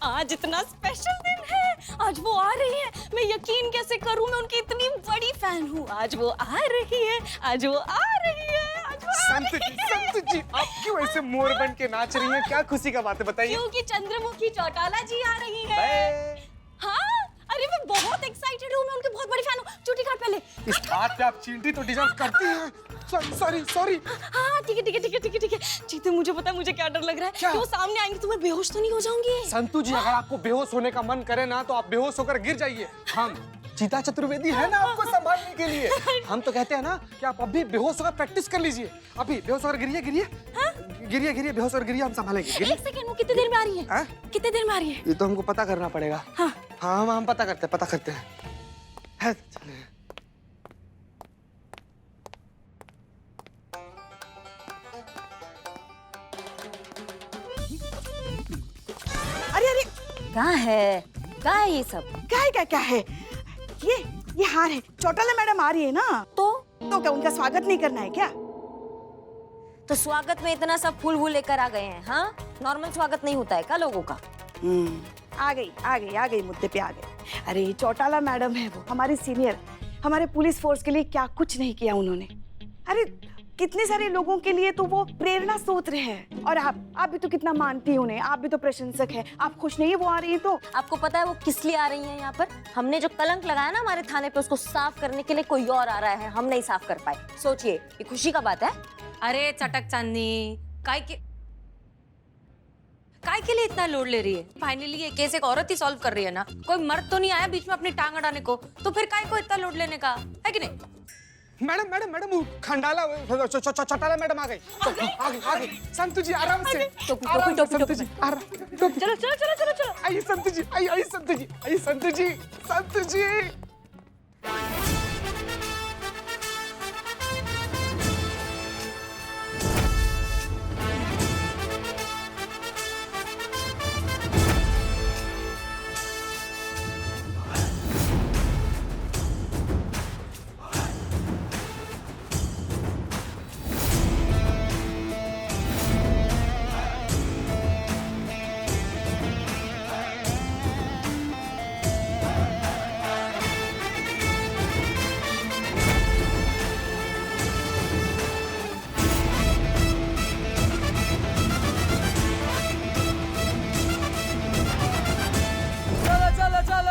आज इतना स्पेशल दिन है, आज वो आ रही है। मैं यकीन कैसे करूं, मैं उनकी इतनी बड़ी फैन हूँ। आज वो आ रही है, आज वो आ रही है, आज वो आ रही है। संत जी, आप क्यों ऐसे मोर बन के नाच रही हैं? क्या खुशी का बात है, बताइए। क्योंकि चंद्रमुखी चौटाला जी आ रही है। हाँ, अरे मैं बहुत एक्साइटेड हूँ, मैं उनकी बहुत बड़ी फैन हूँ। चूटी काट पहले। इस बात पे आप चींटी तो डिजर्व करती हैं। सॉरी। हाँ ठीक है। जीते, मुझे पता है मुझे क्या डर लग रहा है कि वो सामने आएंगे तो मैं बेहोश तो नहीं हो जाऊंगी। संतू जी, अगर आपको बेहोश होने का मन करे ना तो आप बेहोश होकर गिर जाइए। हम चीता चतुर्वेदी है ना आपको संभालने के लिए। हम तो कहते हैं ना कि आप अभी बेहोश होकर प्रैक्टिस कर लीजिए। अभी बेहोश होकर गिरिए। गिरिए, बेहोश होकर गिरिए, हम संभालेंगे। एक सेकंड, वो कितने देर में आ रही है? कितने देर में आ रही है? ये तो हमको पता करना पड़ेगा। हाँ, हम पता करते हैं। अरे कहाँ है ये सब? क्या है? ये हार है। चौटाला मैडम आ रही है ना, तो क्या उनका स्वागत नहीं करना है क्या? तो स्वागत में इतना सब फूल वूल लेकर आ गए हैं? हाँ, नॉर्मल स्वागत नहीं होता है क्या लोगों का? आ गई मुद्दे पे आ गई। अरे चौटाला मैडम है, वो हमारी सीनियर, हमारे पुलिस फोर्स के लिए क्या कुछ नहीं किया उन्होंने। अरे कितने सारे लोगों के लिए तो वो प्रेरणा स्रोत हैं। और आप भी तो कितना मानती हैं उन्हें, आप भी तो प्रशंसक हैं। आप खुश नहीं है वो आ रही है तो? आपको पता है वो किस लिए आ रही हैं यहाँ पर? हमने जो कलंक लगाया ना हमारे थाने पे, उसको साफ करने के लिए कोई और आ रहा है, हम नहीं साफ कर पाए। सोचिए, ये खुशी का बात है। अरे चटक चांदनी, काय के लिए इतना लोड ले रही है? फाइनली ये केस एक औरत ही सॉल्व कर रही है ना, कोई मर्द तो नहीं आया बीच में अपनी टांग अड़ाने को, तो फिर काय को इतना लोड लेने का है कि नहीं? मैडम खंडाला चौटाला मैडम आ गई। संतू जी आराम से। टोपी। चलो। आइए संतू जी।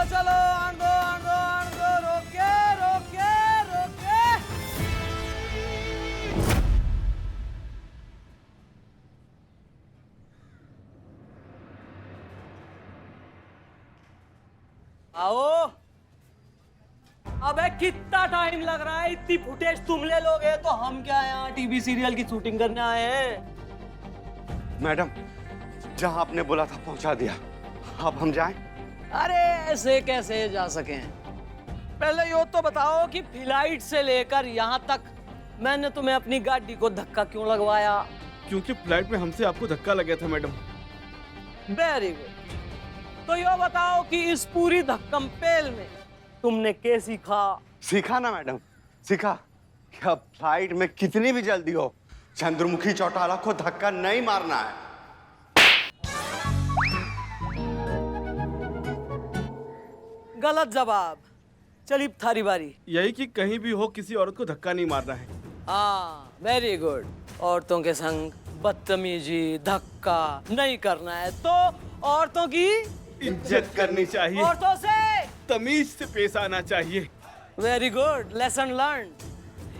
चलो आन दो रोके। आओ। अबे कितना टाइम लग रहा है? इतनी फुटेज तुम ले लोगे तो हम क्या यहाँ टीवी सीरियल की शूटिंग करने आए हैं? मैडम, जहाँ आपने बोला था पहुंचा दिया, अब हम जाएं? अरे ऐसे कैसे जा सके? पहले यो तो बताओ कि फ्लाइट से लेकर यहाँ तक मैंने तुम्हें अपनी गाड़ी को धक्का क्यों लगवाया? क्योंकि फ्लाइट में हमसे आपको धक्का लगा था मैडम। Very good. तो यो बताओ कि इस पूरी धक्कम पेल में तुमने क्या सीखा? सीखा ना मैडम, सीखा कि अब फ्लाइट में कितनी भी जल्दी हो, चंद्रमुखी चौटाला को धक्का नहीं मारना है। गलत जवाब। चलिए थारी बारी। यही कि कहीं भी हो किसी औरत को धक्का नहीं मारना है। हाँ, वेरी गुड। औरतों के संग बदतमीजी, धक्का नहीं करना है। तो औरतों की इज्जत करनी चाहिए, औरतों से तमीज से पेश आना चाहिए। Very good, lesson learn.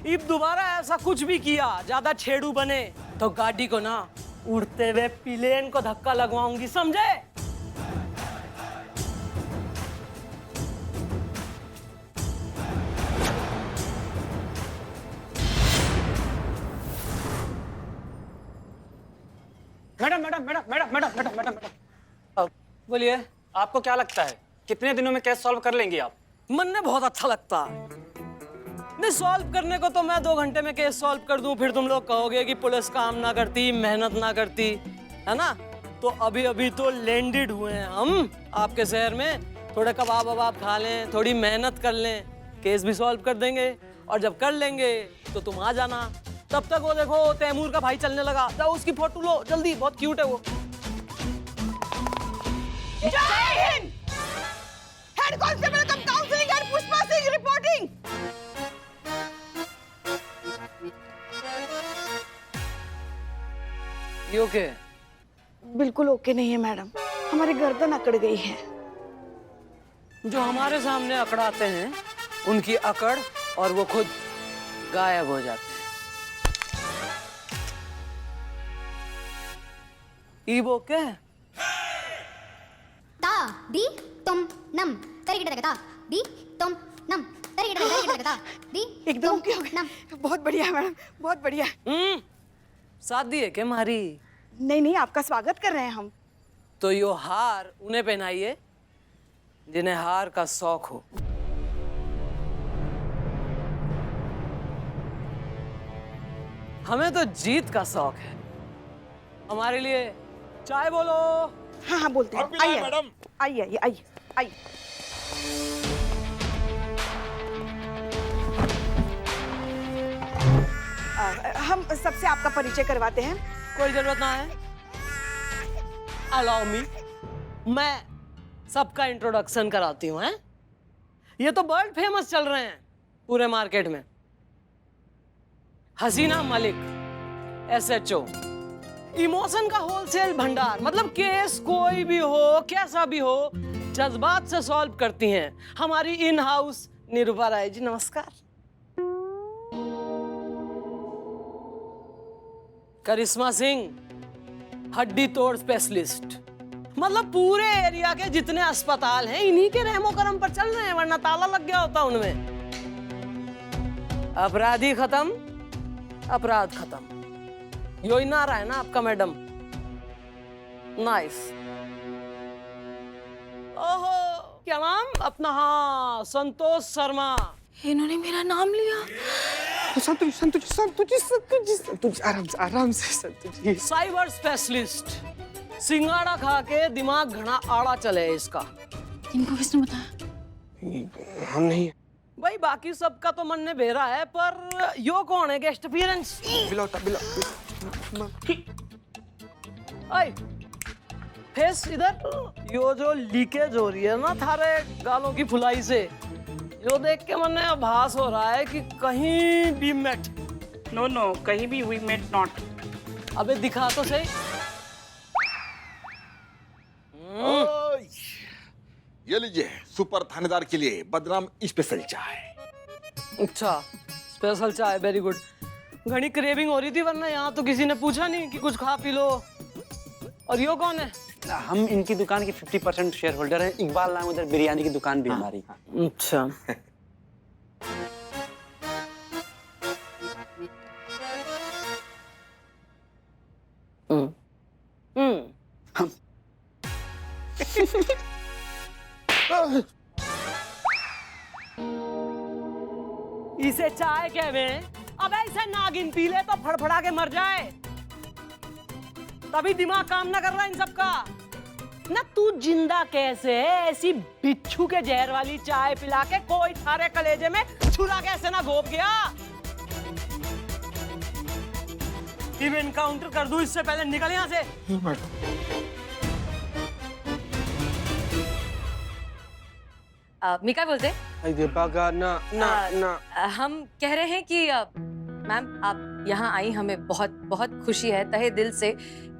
अब दोबारा ऐसा कुछ भी किया, ज्यादा छेड़ू बने तो गाड़ी को ना उड़ते हुए प्लेन को धक्का लगवाऊंगी, समझे? मैडम। बोलिए। आपको क्या लगता है कितने दिनों में केस सॉल्व कर लेंगी आप? मन में बहुत अच्छा लगता है। नहीं, सॉल्व करने को तो मैं 2 घंटे में केस सॉल्व कर दूं, फिर तुम लोग कहोगे कि पुलिस काम ना करती, मेहनत ना करती, है ना? तो अभी तो लैंडेड हुए हैं हम आपके शहर में। थोड़े कबाब वबाब खा लें, थोड़ी मेहनत कर लें, केस भी सॉल्व कर देंगे। और जब कर लेंगे तो तुम आ जाना। तब तक वो देखो तैमूर का भाई चलने लगा, जाओ उसकी फोटो लो जल्दी, बहुत क्यूट है वो। ओके? बिल्कुल ओके नहीं है मैडम, हमारी गर्दन अकड़ गई है। जो हमारे सामने अकड़ाते हैं उनकी अकड़ और वो खुद गायब हो जाते हैं। ईबो क्या है? ता दी तुम नम तरिगिटगता दी तुम नम तरिगिटगता दी एकदम ओके हो गया। बहुत बढ़िया मैडम, बहुत बढ़िया। शादी है क्या हमारी? नहीं नहीं, आपका स्वागत कर रहे हैं हम। तो यो हार उन्हें पहनाइए जिन्हें हार का शौक हो। हमें तो जीत का शौक है। हमारे लिए चाय बोलो। हाँ हाँ बोलते हैं। आइए मैडम, आइए आइए आइए आइए। हम सबसे आपका परिचय करवाते हैं। कोई जरूरत ना है। अलाउ मी, मैं सबका इंट्रोडक्शन कराती हूँ। हैं? ये तो वर्ल्ड फेमस चल रहे हैं पूरे मार्केट में। हसीना मलिक, SHO, इमोशन का होलसेल भंडार। मतलब केस कोई भी हो, कैसा भी हो, जज्बात से सॉल्व करती हैं हमारी इन हाउस निरूपा राय जी। नमस्कार। करिश्मा सिंह, हड्डी तोड़ स्पेशलिस्ट। मतलब पूरे एरिया के जितने अस्पताल हैं इन्हीं के रहमो करम पर चल रहे हैं, वरना ताला लग गया होता उनमें। अपराधी खत्म, अपराध खत्म। यो ही नारा है ना आपका मैडम। नाइस। ओहो, क्या नाम अपना? हाँ, संतोष शर्मा। इन्होंने मेरा नाम लिया। संतोष संतोष संतोष संतोष संतोष, आराम से संतोष जी। Cyber specialist. सिंगाड़ा खा के दिमाग घना आड़ा चले इसका। इनको किसने बताया? हम नहीं। भाई बाकी सबका तो मन ने बेरा है, पर यो कौन है? Guest appearance. बिलौटा आई फेस इधर। यो जो लीकेज हो रही है ना थारे गालों की फुलाई से, यो देख के मन में आभास हो रहा है कि कहीं भी मेट। नो नो, कहीं भी वी मेट नॉट। अबे दिखा तो सही। ये लीजिए सुपर थानेदार के लिए बदनाम स्पेशल चाय। अच्छा, स्पेशल चाय, वेरी गुड। घनी क्रेविंग हो रही थी, वरना यहाँ तो किसी ने पूछा नहीं कि कुछ खा पी लो। और यो कौन है? हम इनकी दुकान के 50% शेयर होल्डर हैं। इकबाल नाम, उधर बिरयानी की दुकान भी हमारी। अच्छा। इसे चाय कहवे। अब ऐसे नागिन पी ले तो फड़फड़ा के मर जाए। तभी दिमाग काम ना कर रहा इन सबका। ना तू जिंदा कैसे है? ऐसी बिच्छू के जहर वाली चाय पिला के कोई थारे कलेजे में छुरा कैसे ना घोप गया? इनकाउंटर कर दूं इससे पहले निकल यहां से। मिका बोलते? हम कह रहे हैं कि मैम आप यहाँ आई, हमें बहुत बहुत खुशी है तहे दिल से।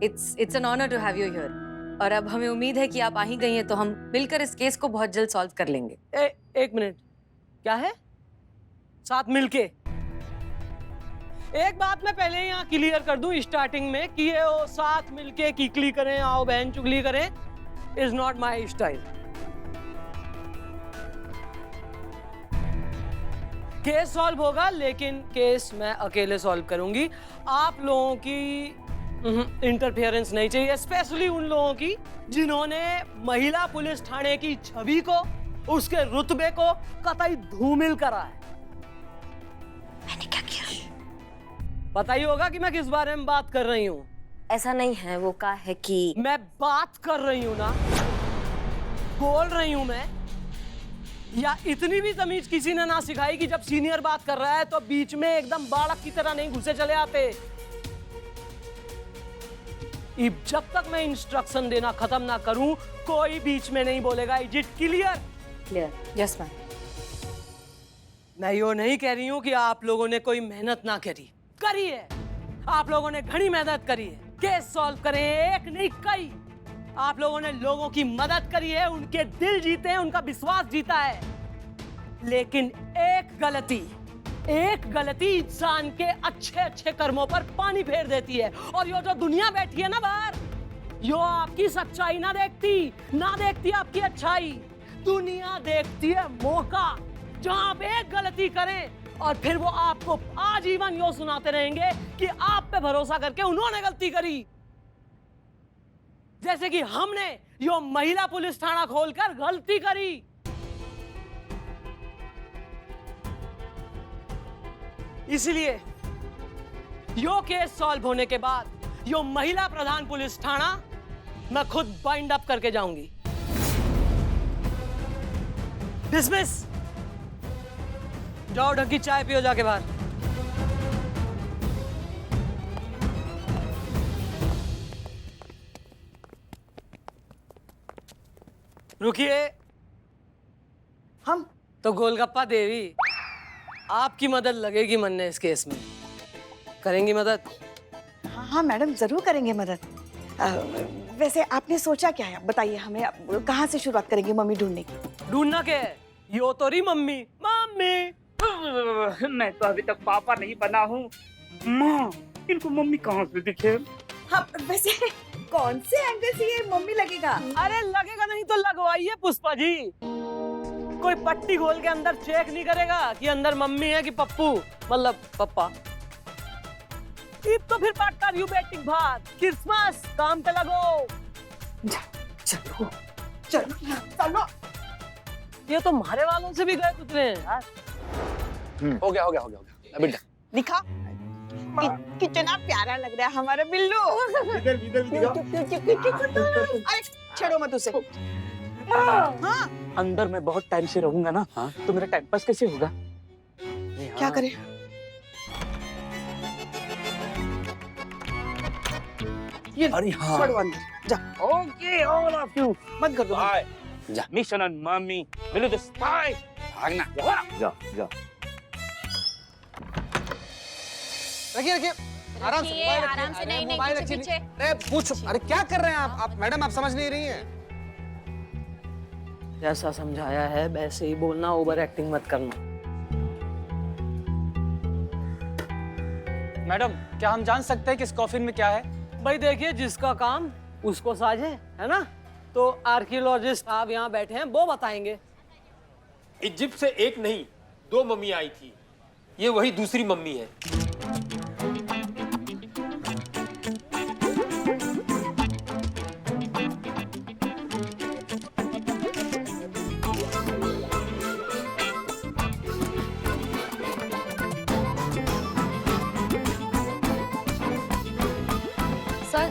It's an honour to have you here. और अब हमें उम्मीद है कि आप आ ही गई हैं तो हम मिलकर इस केस को बहुत जल्द सॉल्व कर लेंगे। एक मिनट, क्या है? साथ मिलके? एक बात मैं पहले यहाँ क्लियर कर दूं स्टार्टिंग में कि ये वो साथ मिलके किकली करें, आओ बहन चुगली करें, is not my style. Case solve होगा, लेकिन केस मैं अकेले सॉल्व करूंगी। आप लोगों की इंटरफेरेंस नहीं चाहिए, स्पेशली उन लोगों की जिन्होंने महिला पुलिस थाने की छवि को, उसके रुतबे को कतई धूमिल करा है। मैंने क्या किया? पता ही होगा कि मैं किस बारे में बात कर रही हूँ। ऐसा नहीं है, वो कहा है कि मैं बात कर रही हूँ ना, बोल रही हूँ मैं। या इतनी भी तमीज किसी ने ना सिखाई कि जब सीनियर बात कर रहा है तो बीच में एकदम बालक की तरह नहीं घुसे चले आते। जब तक मैं इंस्ट्रक्शन देना खत्म ना करूं कोई बीच में नहीं बोलेगा। Is it clear? Clear? Yes ma'am. मैं यो नहीं कह रही हूं कि आप लोगों ने कोई मेहनत ना करी है। आप लोगों ने घनी मेहनत करी है। केस सॉल्व करे हैं, एक नहीं कई। आप लोगों ने लोगों की मदद करी है, उनके दिल जीते हैं, उनका विश्वास जीता है। लेकिन एक गलती इंसान के अच्छे अच्छे कर्मों पर पानी फेर देती है। और ये जो दुनिया बैठी है ना बाहर, यो आपकी सच्चाई ना देखती आपकी अच्छाई। दुनिया देखती है मौका, जहां आप एक गलती करें और फिर वो आपको आजीवन यो सुनाते रहेंगे कि आप पे भरोसा करके उन्होंने गलती करी। जैसे कि हमने यो महिला पुलिस थाना खोलकर गलती करी। इसलिए यो केस सॉल्व होने के बाद यो महिला प्रधान पुलिस थाना मैं खुद बाइंड अप करके जाऊंगी। डिसमिस। जाओ ढकी चाय पियो जाके बाहर। रुकिए। हम तो गोलगप्पा देवी, आपकी मदद लगेगी मनने इस केस में। करेंगी मदद? हाँ मैडम, जरूर करेंगे मदद। वैसे आपने सोचा क्या है, बताइए हमें। कहाँ से शुरुआत करेंगे मम्मी ढूंढने की? ढूंढना क्या है? यो तो रही मम्मी। मैं तो अभी तक पापा नहीं बना हूँ। माँ, इनको मम्मी कहाँ से दिखे? हाँ, वैसे कौन से एंगल से ये मम्मी लगेगा? अरे लगेगा नहीं तो लगवाइए पुष्पा जी। कोई पट्टी खोल के अंदर चेक नहीं करेगा कि अंदर मम्मी है कि पप्पू, मतलब पप्पा। तो फिर बात कर यू बैटिंग भात। क्रिसमस काम पे लगो। चलो चलो चलो। ये तो मारे वालों से भी गए कुतरे हैं यार। हो गया अभी दिखा कितना प्यारा लग रहा है हमारा बिल्लू। अरे छेड़ो मत उसे। हाँ। अंदर मैं बहुत टाइम से रहूंगा ना, तो मेरा टाइम पास कैसे होगा? क्या करें? ये अरे हाँ। पढ़ो अंदर जा। Okay, all of you. बंद कर दो। जा। Mission on mummy, Billu the spy. भागना। जा। रखिए आराम से मोबाइल रखिए। अरे पूछ, अरे क्या कर रहे हैं आप मैडम, आप समझ नहीं रही हैं। जैसा समझाया है वैसे ही बोलना, ओवर एक्टिंग मत करना। मैडम, क्या हम जान सकते हैं कि इस कॉफिन में क्या है? भाई देखिए, जिसका काम उसको साझे, है ना? तो आर्कियोलॉजिस्ट साहब यहाँ बैठे हैं, वो बताएंगे। इजिप्ट से एक नहीं 2 मम्मी आई थी। ये वही दूसरी मम्मी है।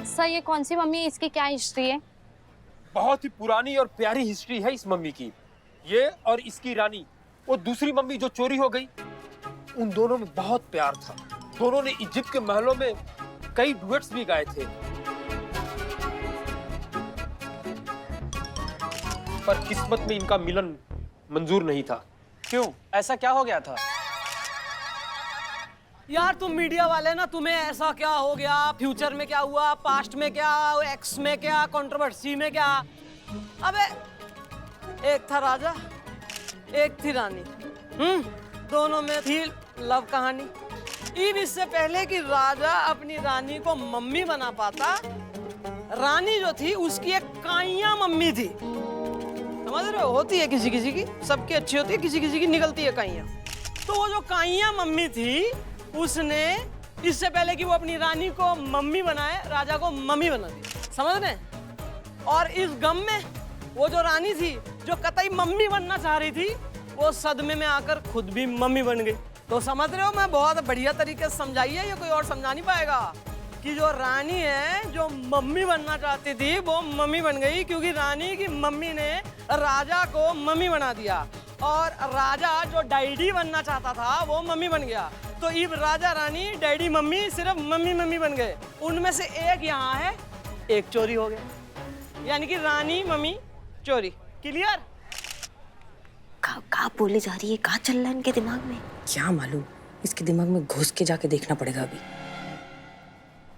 सर ये कौन सी मम्मी है, इसकी क्या हिस्ट्री है? बहुत ही पुरानी और प्यारी हिस्ट्री है इस मम्मी की। ये और इसकी रानी, वो दूसरी मम्मी जो चोरी हो गई, उन दोनों में बहुत प्यार था। दोनों ने इजिप्ट के महलों में कई डुएट्स भी गाए थे। पर किस्मत में इनका मिलन मंजूर नहीं था। क्यों? ऐसा क्या हो गया था? यार तुम मीडिया वाले ना, तुम्हें ऐसा क्या हो गया, फ्यूचर में क्या हुआ, पास्ट में क्या, एक्स में क्या, कंट्रोवर्सी में क्या। अबे एक था राजा, एक थी रानी। दोनों में थी लव कहानी। ईब इससे पहले कि राजा अपनी रानी को मम्मी बना पाता, रानी जो थी उसकी एक काइया मम्मी थी। समझ रहे हो? होती है किसी किसी की, सबकी अच्छी होती है, किसी किसी की निकलती है काइया। तो वो जो काइया मम्मी थी, उसने इससे पहले कि वो अपनी रानी को मम्मी बनाए, राजा को मम्मी बना दी। समझ रहे? और इस गम में वो जो रानी थी, जो कतई मम्मी बनना चाह रही थी, वो सदमे में आकर खुद भी मम्मी बन गई। तो समझ रहे हो? मैं बहुत बढ़िया तरीके से समझाई है, ये कोई और समझा नहीं पाएगा। कि जो रानी है, जो मम्मी बनना चाहती थी, वो मम्मी बन गई, क्योंकि रानी की मम्मी ने राजा को मम्मी बना दिया। और राजा जो डैडी बनना चाहता था, वो मम्मी बन गया। तो इब राजा रानी डैडी मम्मी सिर्फ मम्मी मम्मी बन गए। उनमें से एक यहाँ है, एक चोरी हो गया। यानी कि रानी मम्मी चोरी। क्लियर? कहाँ बोले जा रही है, कहाँ चल रहा है इनके दिमाग में? क्या मालूम, इसके दिमाग में घुस के जाके देखना पड़ेगा अभी।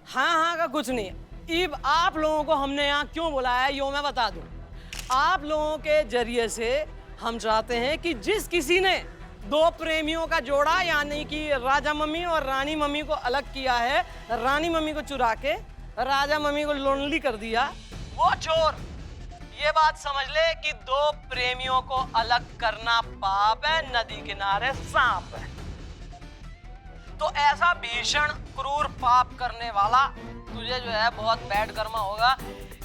हाँ हाँ का कुछ नहीं। इब आप लोगों को हमने यहाँ क्यों बुलाया है यो मैं बता दूं। आप लोगों के जरिए से हम चाहते हैं कि जिस किसी ने दो प्रेमियों का जोड़ा यानी कि राजा मम्मी और रानी मम्मी को अलग किया है, रानी मम्मी को चुरा के राजा मम्मी को लोनली कर दिया, वो चोर ये बात समझ ले कि दो प्रेमियों को अलग करना पाप है, नदी किनारे सांप है। तो ऐसा भीषण क्रूर पाप करने वाला तुझे जो है बहुत बैड कर्मा होगा।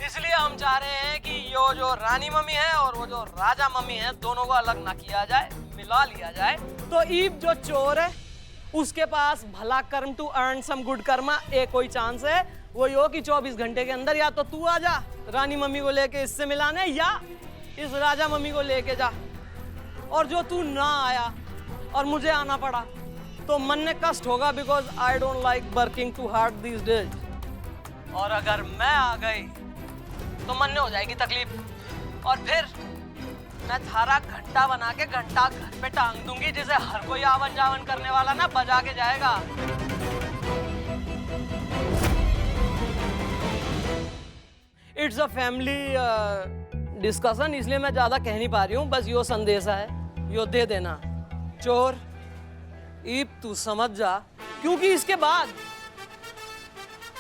इसलिए हम चाह रहे हैं कि यो जो रानी मम्मी है और वो जो राजा मम्मी है दोनों को अलग ना किया जाए, मिला लिया जाए। तो ईब जो चोर है उसके पास भला कर्म to earn some good karma एक कोई चांस है, वो यो कि 24 घंटे के अंदर या तो तू आ जा रानी मम्मी को लेके इससे मिलाने, या इस राजा मम्मी को लेके जा। और जो तू ना आया और मुझे आना पड़ा तो मन में कष्ट होगा, because I don't like working too hard these days. और अगर मैं आ गई तो मन में हो जाएगी तकलीफ, और फिर मैं थारा घंटा बना के घंटा घर पे टांग दूंगी, जिसे हर कोई आवन जावन करने वाला ना बजा के जाएगा। इट्स अ फैमिली डिस्कशन, इसलिए मैं ज्यादा कह नहीं पा रही हूँ। बस यो संदेशा है, यो दे देना। चोर ईब तू समझ जा, क्योंकि इसके बाद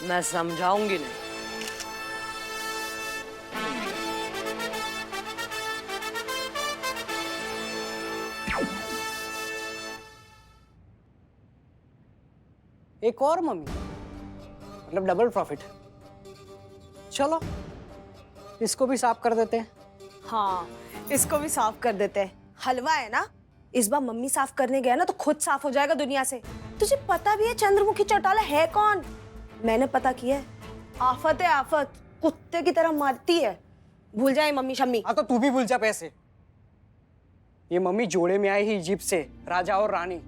मैं समझाऊंगी नहीं। एक और मम्मी, मतलब डबल प्रॉफिट। चलो इसको भी साफ कर देते हैं। हाँ, इसको भी साफ कर देते हैं। हलवा है ना, इस बार मम्मी साफ करने गया ना तो खुद साफ हो जाएगा दुनिया से। तुझे पता भी है चंद्रमुखी चौटाला है कौन? मैंने पता किया है। आफत है आफत, कुत्ते की तरह मारती है। भूल जाए मम्मी शम्मी। हाँ तो तू भी भूल जा पैसे। ये मम्मी जोड़े में आई ही इजिप्ट से, राजा और रानी।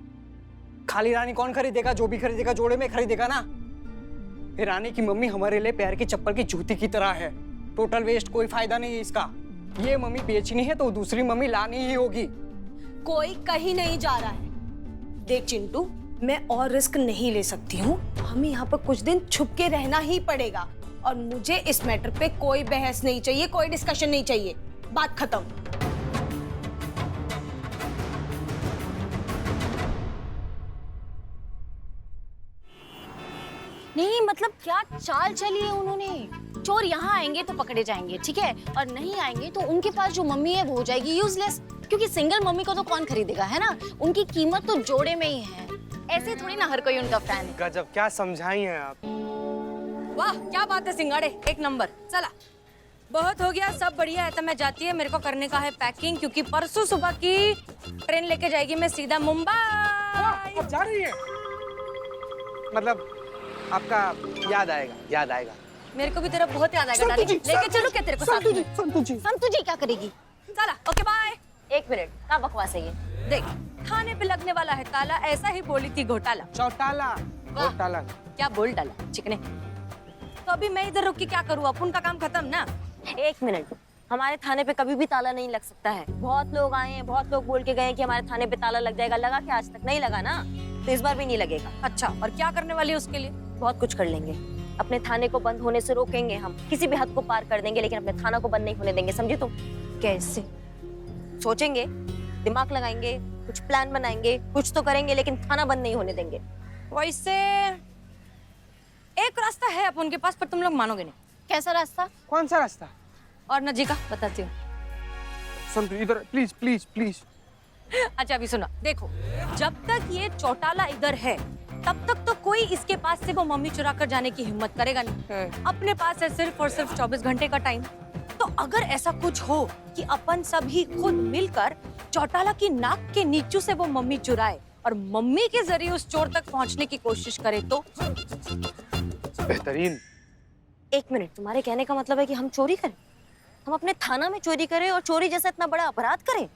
खाली रानी कौन खरीदेगा? जो भी खरीदेगा जोड़े में खरीदेगा ना। ये रानी की मम्मी हमारे लिए पैर की चप्पल की जूती की तरह है। टोटल वेस्ट, कोई फायदा नहीं है इसका। ये मम्मी बेचनी है तो दूसरी मम्मी लानी ही होगी। कोई कहीं नहीं जा रहा है। देख चिंटू, मैं और रिस्क नहीं ले सकती हूँ। हमें यहाँ पर कुछ दिन छुप के रहना ही पड़ेगा, और मुझे इस मैटर पे कोई बहस नहीं चाहिए, कोई डिस्कशन नहीं चाहिए। बात खत्म। नहीं मतलब क्या चाल चली है उन्होंने। चोर यहाँ आएंगे तो पकड़े जाएंगे, ठीक है, और नहीं आएंगे तो उनके पास जो मम्मी है वो हो जाएगी यूजलेस, क्योंकि सिंगल मम्मी को तो कौन खरीदेगा, है ना। उनकी कीमत तो जोड़े में ही है। ऐसे थोड़ी ना हर कोई उनका फैन है। गजब, क्या समझाई हैं आप। वाह क्या बात है सिंगाड़े, एक नंबर। चला बहुत हो गया, सब बढ़िया है। तो मैं जाती है, मेरे को करने का है पैकिंग, क्योंकि परसों सुबह की ट्रेन लेके जाएगी मैं सीधा मुंबई। आप जा रही हैं? मतलब आपका याद आएगा, याद आएगा। मेरे को भी तेरा बहुत याद आएगा डार्लिंग। लेके चलो क्या तेरे को साथ में? संतु जी क्या करेगी? चला ओके बाय। एक मिनट, क्या बकवास है ये? देख थाने पे लगने वाला है ताला, ऐसा ही बोली थी घोटाला। चौटाला, घोटाला क्या बोल डाला चिकने। तो अभी मैं इधर रुक के क्या करूँ, अपन का काम खत्म ना। एक मिनट, हमारे थाने पे कभी भी ताला नहीं लग सकता है। बहुत लोग आए हैं, बहुत लोग बोल के गए कि हमारे थाने पे ताला लग जाएगा। लगा क्या आज तक? नहीं लगा ना, तो इस बार भी नहीं लगेगा। अच्छा, और क्या करने वाली है उसके लिए? बहुत कुछ कर लेंगे। अपने थाने को बंद होने से रोकेंगे हम, किसी भी हद को पार कर देंगे, लेकिन अपने थाना को बंद नहीं होने देंगे, समझी तुम? कैसे? सोचेंगे, दिमाग लगाएंगे, कुछ प्लान बनाएंगे, कुछ तो करेंगे, लेकिन थाना बंद नहीं होने देंगे। वैसे एक रास्ता है अपन के पास, पर तुम लोग मानोगे नहीं। कैसा रास्ता? कौन सा रास्ता? और न जी का बताती हूँ। संतु इधर प्लीज प्लीज प्लीज। अच्छा अभी सुना, देखो जब तक ये चौटाला इधर है तब तक तो कोई इसके पास से वो मम्मी चुरा कर जाने की हिम्मत करेगा नहीं। अपने पास है सिर्फ और सिर्फ 24 घंटे का टाइम। तो अगर ऐसा कुछ हो कि अपन सभी खुद मिलकर चौटाला की नाक के नीचू से वो मम्मी चुराए और मम्मी के जरिए उस चोर तक पहुंचने की कोशिश करे तो बेहतरीन। एक मिनट, तुम्हारे कहने का मतलब है कि हम चोरी करें? हम अपने थाना में चोरी करें और चोरी जैसा इतना बड़ा अपराध करें?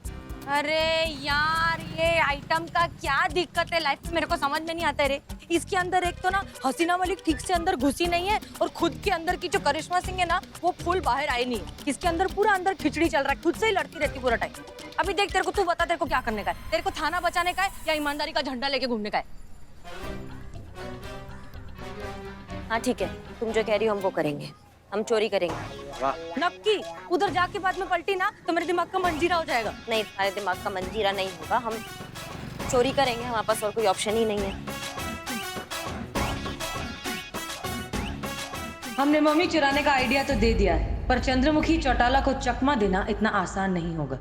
अरे यार ये आइटम का क्या दिक्कत है लाइफ में, मेरे को समझ में नहीं आता है रे। इसके अंदर एक तो ना हसीना मलिक ठीक से अंदर घुसी नहीं है, और खुद के अंदर की जो करिश्मा सिंह है ना वो फुल बाहर आई नहीं है। इसके अंदर पूरा अंदर खिचड़ी चल रहा है, खुद से ही लड़ती रहती पूरा टाइम। अभी देख तेरे को, तू बता तेरे को क्या करने का है? तेरे को थाना बचाने का है या ईमानदारी का झंडा लेके घूमने का है? हाँ ठीक है, तुम जो कह रही हो हम वो करेंगे, हम चोरी करेंगे। नक्की, उधर जाके बाद में पलटी ना तो मेरे दिमाग का मंजीरा हो जाएगा। नहीं, तुम्हारे दिमाग का मंजीरा नहीं होगा, हम चोरी करेंगे, हमारे पास और कोई ऑप्शन ही नहीं है। हमने मम्मी चुराने का आइडिया तो दे दिया है, पर चंद्रमुखी चौटाला को चकमा देना इतना आसान नहीं होगा।